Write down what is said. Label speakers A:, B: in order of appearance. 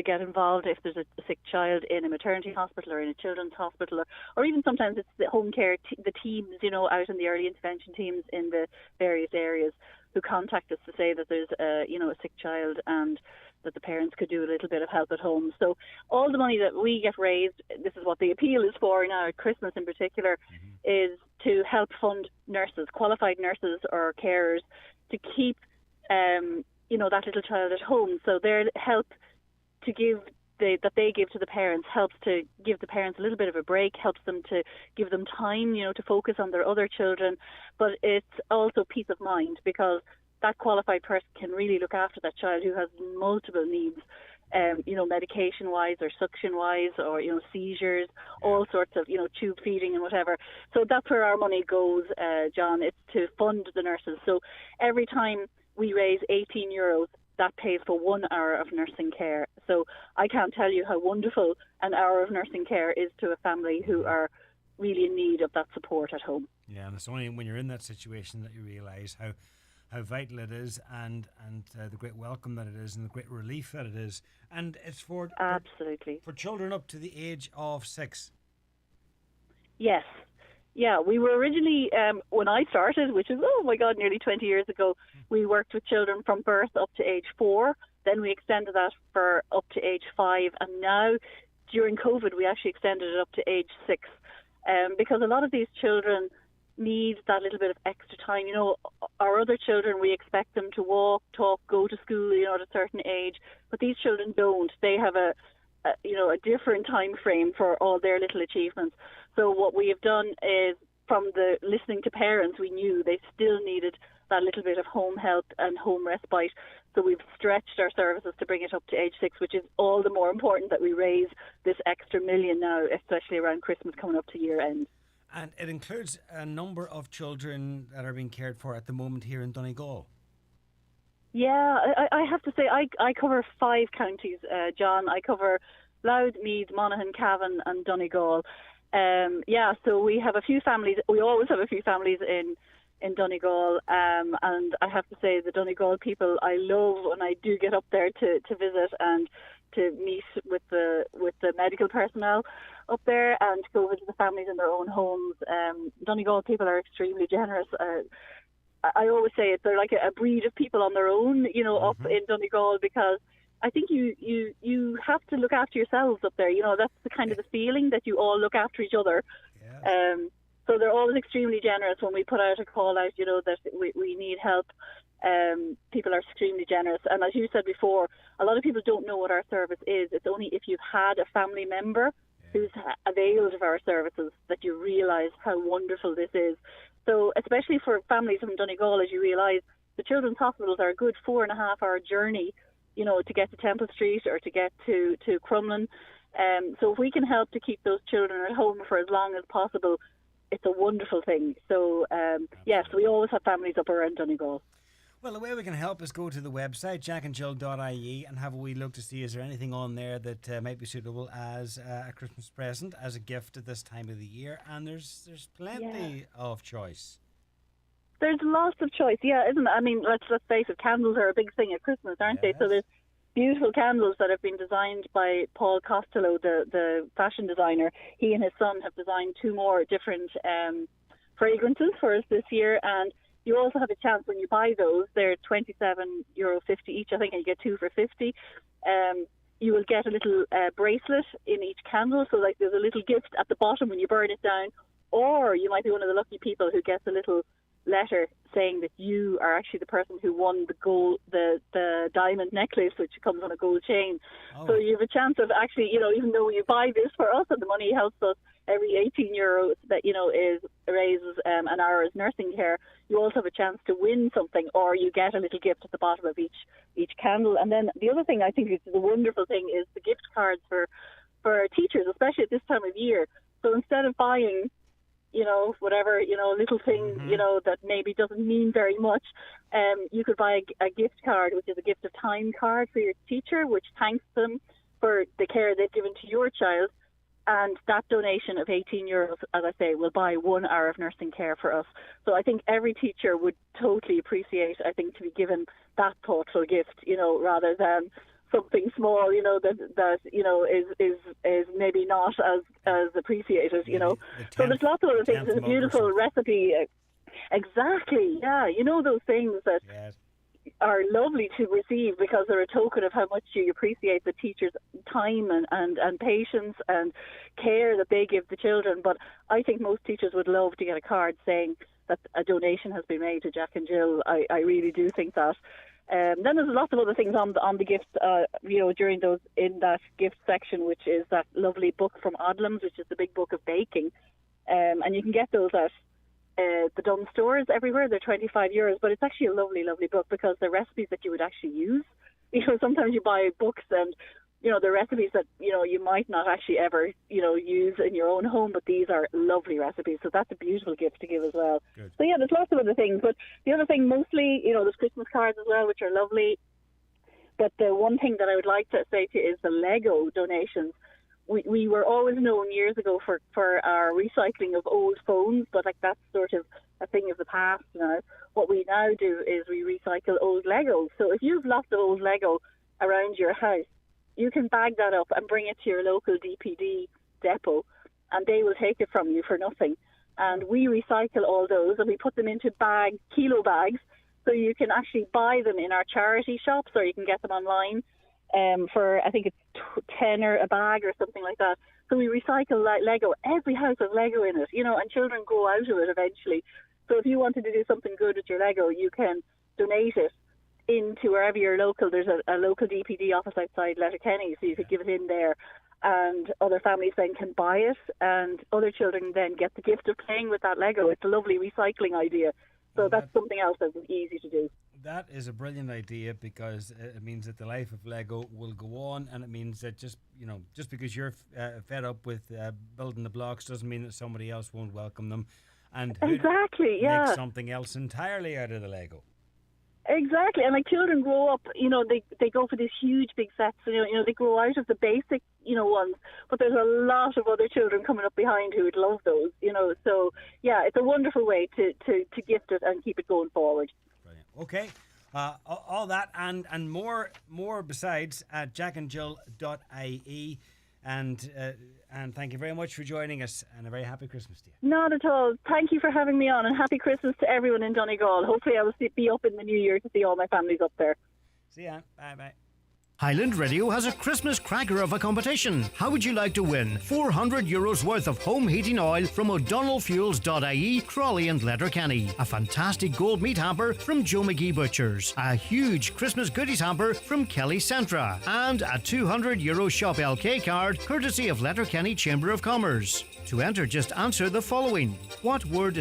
A: to get involved if there's a sick child in a maternity hospital or in a children's hospital, or even sometimes it's the home care, the teams, out in the early intervention teams in the various areas who contact us to say that there's a sick child and that the parents could do a little bit of help at home. So all the money that we get raised, this is what the appeal is for now at Christmas in particular, is to help fund nurses, qualified nurses or carers, to keep that little child at home. So their help to give that they give to the parents helps to give the parents a little bit of a break, helps them to give them time, to focus on their other children. But it's also peace of mind, because that qualified person can really look after that child who has multiple needs, medication-wise or suction-wise, or, seizures, all sorts of, tube feeding and whatever. So that's where our money goes, John. It's to fund the nurses. So every time we raise €18, that pays for 1 hour of nursing care. So I can't tell you how wonderful an hour of nursing care is to a family who are really in need of that support at home.
B: Yeah, and it's only when you're in that situation that you realise how vital it is, and the great welcome that it is, and the great relief that it is. And it's for children up to the age of 6.
A: Yes. Yeah, we were originally, when I started, which is, nearly 20 years ago, we worked with children from birth up to age 4. Then we extended that for up to age 5. And now, during COVID, we actually extended it up to age 6. Because a lot of these children need that little bit of extra time. Our other children, we expect them to walk, talk, go to school, at a certain age. But these children don't. They have a different time frame for all their little achievements. So what we have done is, from the listening to parents, we knew they still needed that little bit of home help and home respite. So we've stretched our services to bring it up to age 6, which is all the more important that we raise this extra $1 million now, especially around Christmas coming up to year end.
B: And it includes a number of children that are being cared for at the moment here in Donegal.
A: Yeah, I have to say, I cover 5 counties, John. I cover Louth, Meath, Monaghan, Cavan and Donegal. So we have a few families. We always have a few families in Donegal, and I have to say the Donegal people I love when I do get up there to visit and to meet with the medical personnel up there and to go visit the families in their own homes. Donegal people are extremely generous. I always say they're like a breed of people on their own, up in Donegal, because I think you have to look after yourselves up there. That's the kind of the feeling that you all look after each other. Yes. So they're always extremely generous when we put out a call out, that we need help. People are extremely generous. And as you said before, a lot of people don't know what our service is. It's only if you've had a family member who's availed of our services that you realise how wonderful this is. So especially for families from Donegal, as you realise, the children's hospitals are a good 4.5-hour journey, to get to Temple Street or to get to Crumlin. So if we can help to keep those children at home for as long as possible, it's a wonderful thing. So, so we always have families up around Donegal.
B: Well, the way we can help is go to the website, jackandjill.ie, and have a wee look to see is there anything on there that might be suitable as a Christmas present, as a gift at this time of the year. And there's plenty of choice.
A: There's lots of choice, isn't it? I mean, let's face it, candles are a big thing at Christmas, aren't they? So there's beautiful candles that have been designed by Paul Costello, the fashion designer. He and his son have designed 2 more different fragrances for us this year, and you also have a chance when you buy those. They're €27.50 each, I think, and you get 2 for $50. You will get a little bracelet in each candle, so like there's a little gift at the bottom when you burn it down, or you might be one of the lucky people who gets a little letter saying that you are actually the person who won the diamond necklace, which comes on a gold chain. So you have a chance of actually, even though you buy this for us and the money helps us, every €18 that is raises an hour's nursing care, you also have a chance to win something, or you get a little gift at the bottom of each candle. And then the other thing I think is the wonderful thing is the gift cards for teachers, especially at this time of year. So instead of buying whatever, little thing, that maybe doesn't mean very much, you could buy a gift card, which is a gift of time card for your teacher, which thanks them for the care they've given to your child. And that donation of €18, as I say, will buy 1 hour of nursing care for us. So I think every teacher would totally appreciate, to be given that thoughtful gift, rather than something small, you know, that you know is maybe not as appreciated, you know. So there's lots of other things. There's a beautiful recipe. Exactly, yeah. You know, those things that are lovely to receive because they're a token of how much you appreciate the teacher's time and patience and care that they give the children. But I think most teachers would love to get a card saying that a donation has been made to Jack and Jill. I really do think that. Then there's lots of other things on the gifts, you know, in that gift section, which is that lovely book from Odlum's, which is the big book of baking, and you can get those at the Dunn stores everywhere. They're €25, but it's actually a lovely, lovely book because they're recipes that you would actually use. You know, sometimes you buy books and, you know, they're recipes that, you know, you might not actually ever, you know, use in your own home, but these are lovely recipes. So that's a beautiful gift to give as well. Good. So yeah, there's lots of other things. But the other thing, mostly, you know, there's Christmas cards as well, which are lovely. But the one thing that I would like to say to you is the Lego donations. We were always known years ago for our recycling of old phones, but like that's sort of a thing of the past now. What we now do is we recycle old Legos. So if you've lots of old Lego around your house, you can bag that up and bring it to your local DPD depot, and they will take it from you for nothing. And we recycle all those, and we put them into kilo bags, so you can actually buy them in our charity shops, or you can get them online. For I think it's $10 a bag or something like that. So we recycle Lego. Every house has Lego in it, you know, and children grow out of it eventually. So if you wanted to do something good with your Lego, you can donate it into wherever you're local. There's a local DPD office outside Letterkenny, so you could give it in there, and other families then can buy it, and other children then get the gift of playing with that Lego. It's a lovely recycling idea. So that's something else that's easy to do.
B: That is a brilliant idea because it means that the life of Lego will go on, and it means that just because you're fed up with building the blocks doesn't mean that somebody else won't welcome them and make something else entirely out of the Lego.
A: Exactly, and like children grow up, you know, they go for these huge big sets, you know, they grow out of the basic, you know, ones, but there's a lot of other children coming up behind who would love those, you know, so yeah, it's a wonderful way to gift it and keep it going forward.
B: Brilliant. Okay, all that and more besides at jackandjill.ie. And thank you very much for joining us, and a very happy Christmas to you.
A: Not at all. Thank you for having me on, and happy Christmas to everyone in Donegal. Hopefully I will be up in the new year to see all my families up there.
B: See ya. Bye-bye.
C: Highland Radio has a Christmas cracker of a competition. How would you like to win €400 worth of home heating oil from O'DonnellFuels.ie, Crawley and Letterkenny, a fantastic gold meat hamper from Joe McGee Butchers, a huge Christmas goodies hamper from Kelly Centra, and a €200 Shop LK card courtesy of Letterkenny Chamber of Commerce. To enter, just answer the following. What word